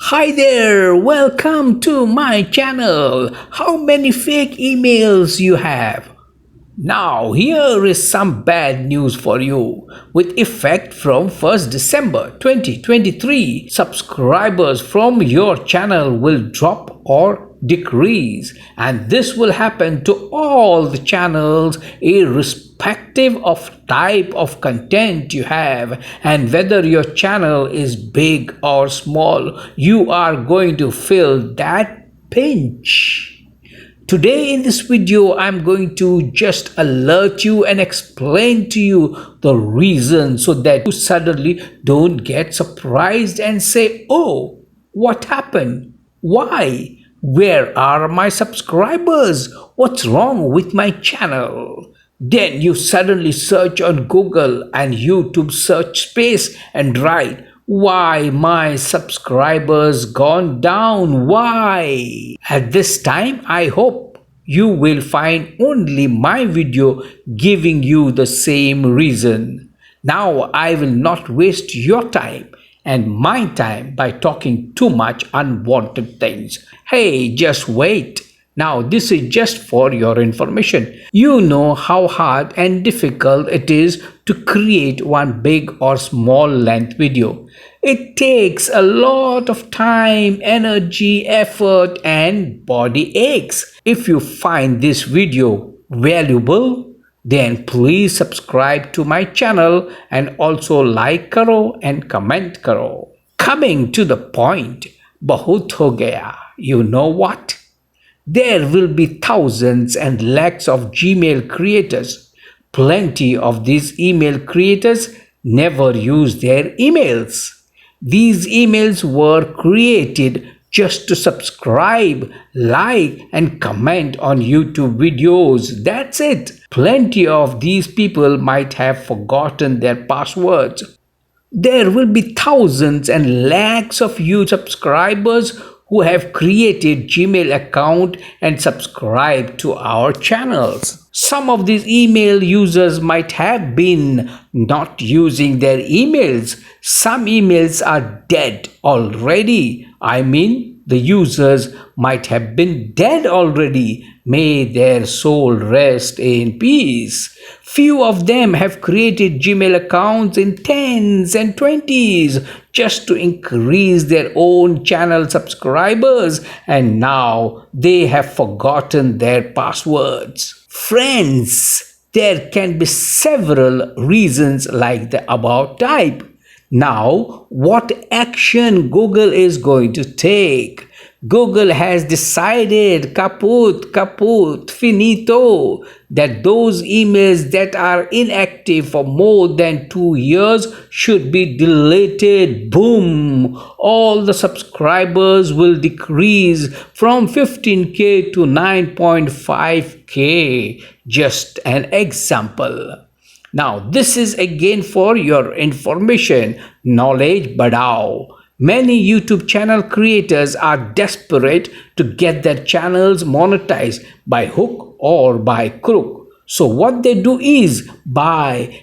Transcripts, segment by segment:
Hi there, welcome to my channel. How many fake emails you have? Now here is some bad news for you. With effect from 1st December 2023, subscribers from your channel will drop or decrease, and this will happen to all the channels irrespective of type of content you have and whether your channel is big or small. You are going to feel that pinch. Today in this video, I'm going to just alert you and explain to you the reason so that you suddenly don't get surprised and say, oh, what happened? Why? Where are my subscribers? What's wrong with my channel? Then you suddenly search on Google and YouTube search space and write, why my subscribers gone down? Why? At this time, I hope you will find only my video giving you the same reason. Now I will not waste your time and my time by talking too much unwanted things. Hey, just wait. Now, this is just for your information. You know how hard and difficult it is to create one big or small length video. It takes a lot of time, energy, effort, and body aches. If you find this video valuable, then please subscribe to my channel and also like karo and comment karo. Coming to the point, bahut ho gaya. You know what? There will be thousands and lakhs of Gmail creators. Plenty of these email creators never use their emails. These emails were created just to subscribe, like, and comment on YouTube videos. That's it. Plenty of these people might have forgotten their passwords. There will be thousands and lakhs of you subscribers who have created Gmail account and subscribed to our channels. Some of these email users might have been not using their emails. Some emails are dead already. I mean, the users might have been dead already. May their soul rest in peace. Few of them have created Gmail accounts in tens and twenties just to increase their own channel subscribers, and now they have forgotten their passwords. Friends, there can be several reasons like the above type. Now, what action Google is going to take? Google has decided, kaput, finito, that those emails that are inactive for more than 2 years should be deleted. Boom! All the subscribers will decrease from 15k to 9.5k. Just an example. Now, this is again for your information. Knowledge badao. Many YouTube channel creators are desperate to get their channels monetized by hook or by crook. So what they do is buy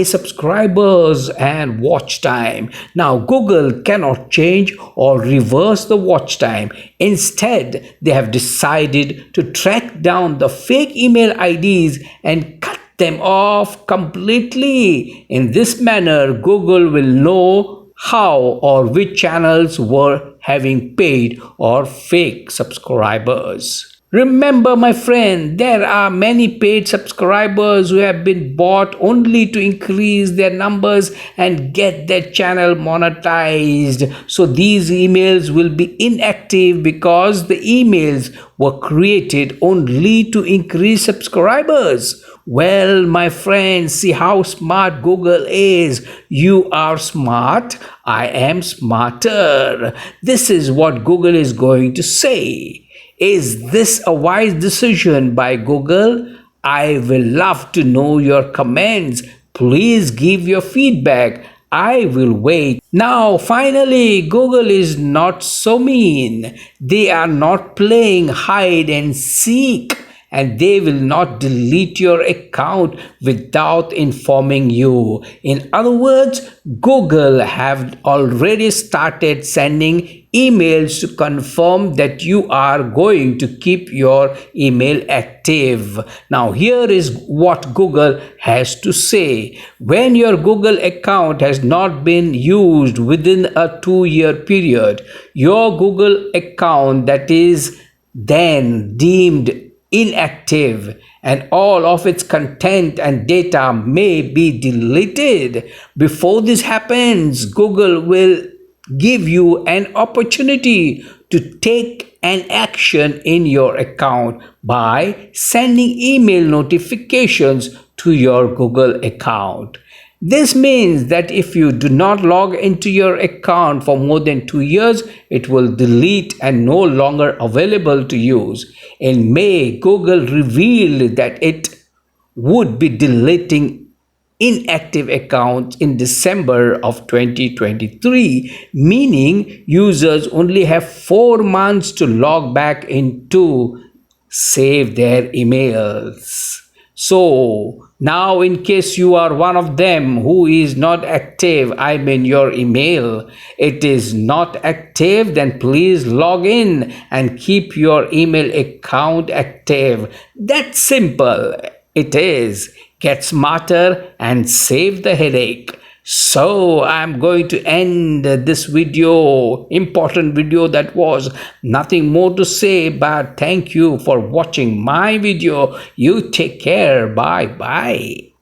subscribers and watch time. Now Google cannot change or reverse the watch time. Instead, they have decided to track down the fake email IDs and cut them off completely. In this manner, Google will know how or which channels were having paid or fake subscribers. Remember, my friend, there are many paid subscribers who have been bought only to increase their numbers and get their channel monetized. So these emails will be inactive because the emails were created only to increase subscribers. Well, my friends, see how smart Google is. You are smart, I am smarter. This is what Google is going to say. Is this a wise decision by Google? I will love to know your comments. Please give your feedback. I will wait. Now, finally, Google is not so mean. They are not playing hide and seek and they will not delete your account without informing you. In other words, Google have already started sending emails to confirm that you are going to keep your email active. Now, here is what Google has to say. When your Google account has not been used within a 2-year period, your Google account that is then deemed inactive, and all of its content and data may be deleted. Before this happens, Google will give you an opportunity to take an action in your account by sending email notifications to your Google account. This means that if you do not log into your account for more than 2 years, it will delete and no longer available to use. In May, Google revealed that it would be deleting inactive accounts in December of 2023, meaning users only have 4 months to log back in to save their emails. So now, in case you are one of them who is not active, I mean your email, it is not active, then please log in and keep your email account active. That's simple. It is. Get smarter and save the headache. So I'm going to end this video, important video that was nothing more to say, but thank you for watching my video. You take care. Bye bye.